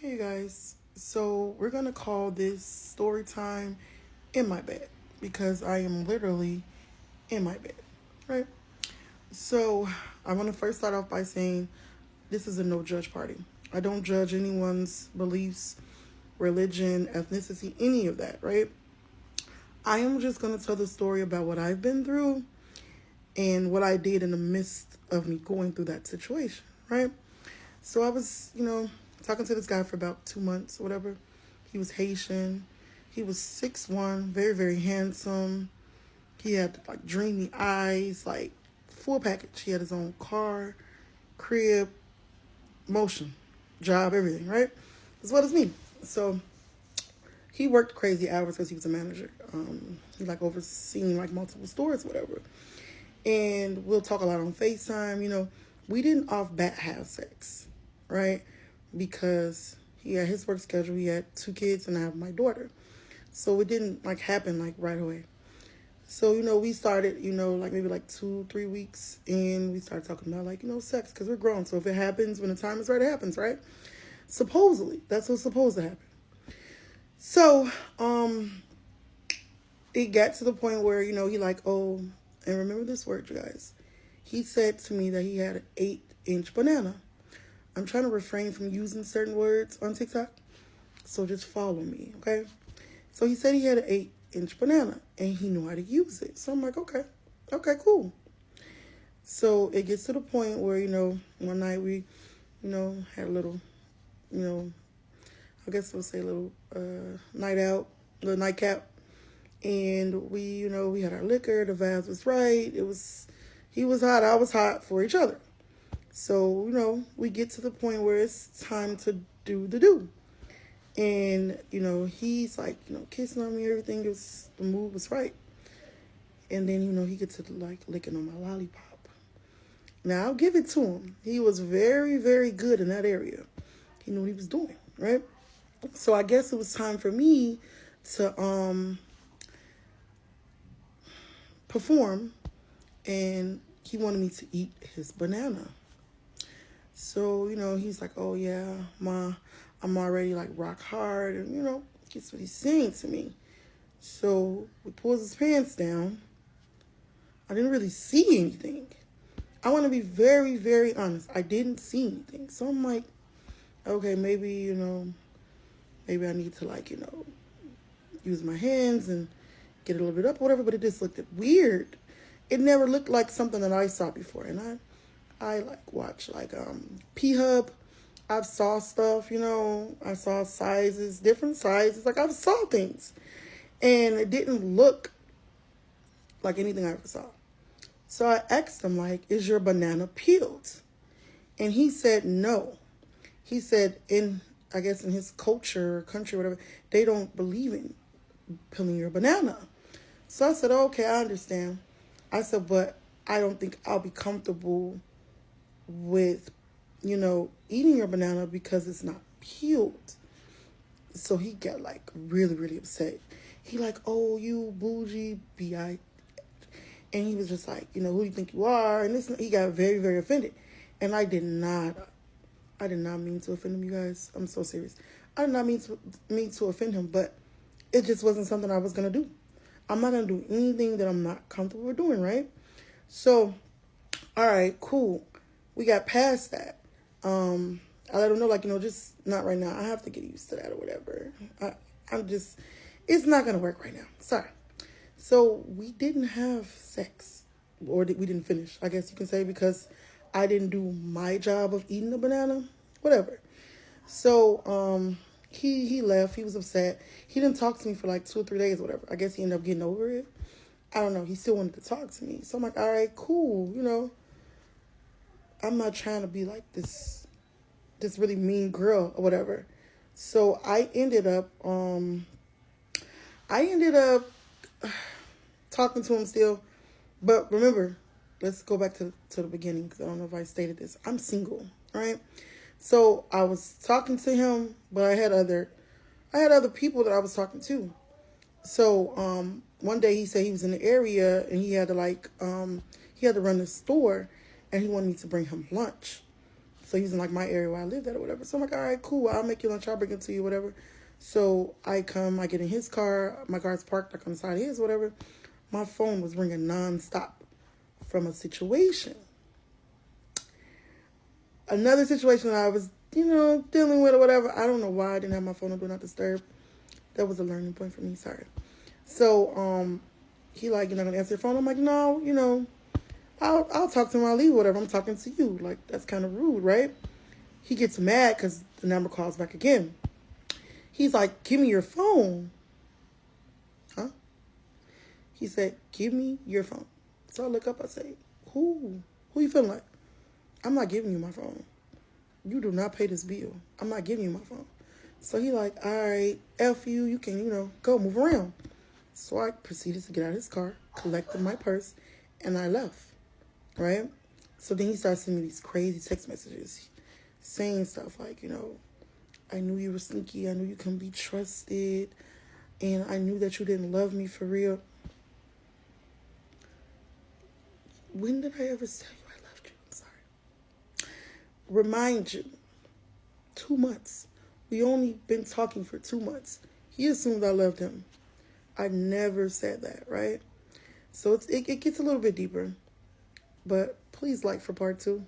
Hey guys, so we're gonna call this story time in my bed because I am literally in my bed, right? So I want to first start off by saying this is a no judge party. I don't judge anyone's beliefs, religion, ethnicity, any of that, right? I am just gonna tell the story about what I've been through and what I did in the midst of me going through that situation, right? So I was, talking to this guy for about 2 months or whatever. He was Haitian. He was 6'1", very, very handsome. He had like dreamy eyes, like full package. He had his own car, crib, motion, job, everything, right? As well as me. So he worked crazy hours because he was a manager. He like overseeing like multiple stores, whatever. And we'll talk a lot on FaceTime. We didn't off bat have sex, right? Because he had his work schedule. He had 2 kids and I have my daughter. So it didn't like happen like right away. So, we started, like maybe like 2, 3 weeks and we started talking about like, sex because we're grown. So if it happens when the time is right, it happens, right? Supposedly, that's what's supposed to happen. So, it got to the point where, he like, oh, and remember this word, you guys. He said to me that he had an 8-inch banana. I'm trying to refrain from using certain words on TikTok, so just follow me, okay? So he said he had an 8-inch banana, and he knew how to use it. So I'm like, okay, cool. So it gets to the point where, one night we, had a little, I guess we'll say a little night out, little nightcap. And we had our liquor, the vibes was right. He was hot, I was hot for each other. So, we get to the point where it's time to do the do. And, he's like, kissing on me, everything the mood was right. And then, he gets to like licking on my lollipop. Now, I'll give it to him. He was very, very good in that area. He knew what he was doing, right? So I guess it was time for me to perform, and he wanted me to eat his banana. So, he's like, oh yeah, I'm already like rock hard, and gets what he's saying to me. So he pulls his pants down. I didn't really see anything. I want to be very, very honest. I didn't see anything. So I'm like, okay, maybe I need to like, use my hands and get a little bit up or whatever, but it just looked weird. It never looked like something that I saw before. And I like watch like P-Hub. I've saw stuff, I saw sizes, different sizes. Like I've saw things. And it didn't look like anything I ever saw. So I asked him like, is your banana peeled? And he said no. He said I guess in his culture, country, whatever, they don't believe in peeling your banana. So I said, okay, I understand. I said, but I don't think I'll be comfortable with, eating your banana because it's not peeled. So he got like really, really upset. He like, oh, you bougie B.I. And he was just like, who do you think you are? And he got very, very offended. And I did not mean to offend him, you guys. I'm so serious. I did not mean to offend him, but it just wasn't something I was going to do. I'm not going to do anything that I'm not comfortable with doing, right? So, all right, cool. We got past that. I let him know, like, just not right now. I have to get used to that or whatever. It's not going to work right now. Sorry. So we didn't have sex, or we didn't finish, I guess you can say, because I didn't do my job of eating the banana, whatever. So, he left. He was upset. He didn't talk to me for like 2 or 3 days or whatever. I guess he ended up getting over it. I don't know. He still wanted to talk to me. So I'm like, all right, cool. I'm not trying to be like this really mean girl or whatever. So I ended up talking to him still. But remember, let's go back to the beginning because I don't know if I stated this. I'm single, right? So I was talking to him, but I had other people that I was talking to. So one day he said he was in the area and he had to run the store and he wanted me to bring him lunch. So he's in like my area where I lived at or whatever. So I'm like, all right, cool. I'll make you lunch. I'll bring it to you, whatever. So I get in his car. My car's parked like on the side of his, whatever. My phone was ringing nonstop from a situation. Another situation that I was, dealing with or whatever. I don't know why I didn't have my phone on Do Not Disturb. That was a learning point for me. Sorry. So, he like, you're not going to answer your phone? I'm like, no, I'll talk to him. I'll leave, whatever. I'm talking to you. Like, that's kind of rude, right? He gets mad because the number calls back again. He's like, give me your phone. Huh? He said, give me your phone. So I look up, I say, who you feeling like? I'm not giving you my phone. You do not pay this bill. I'm not giving you my phone. So he like, all right, F you, you can, go move around. So I proceeded to get out of his car, collected my purse, and I left, right? So then he starts sending me these crazy text messages saying stuff like, I knew you were sneaky. I knew you couldn't be trusted. And I knew that you didn't love me for real. When did I ever tell you I loved you? I'm sorry. Remind you, 2 months. We only been talking for 2 months. He assumed I loved him. I never said that, right? So it gets a little bit deeper. But please like for part 2.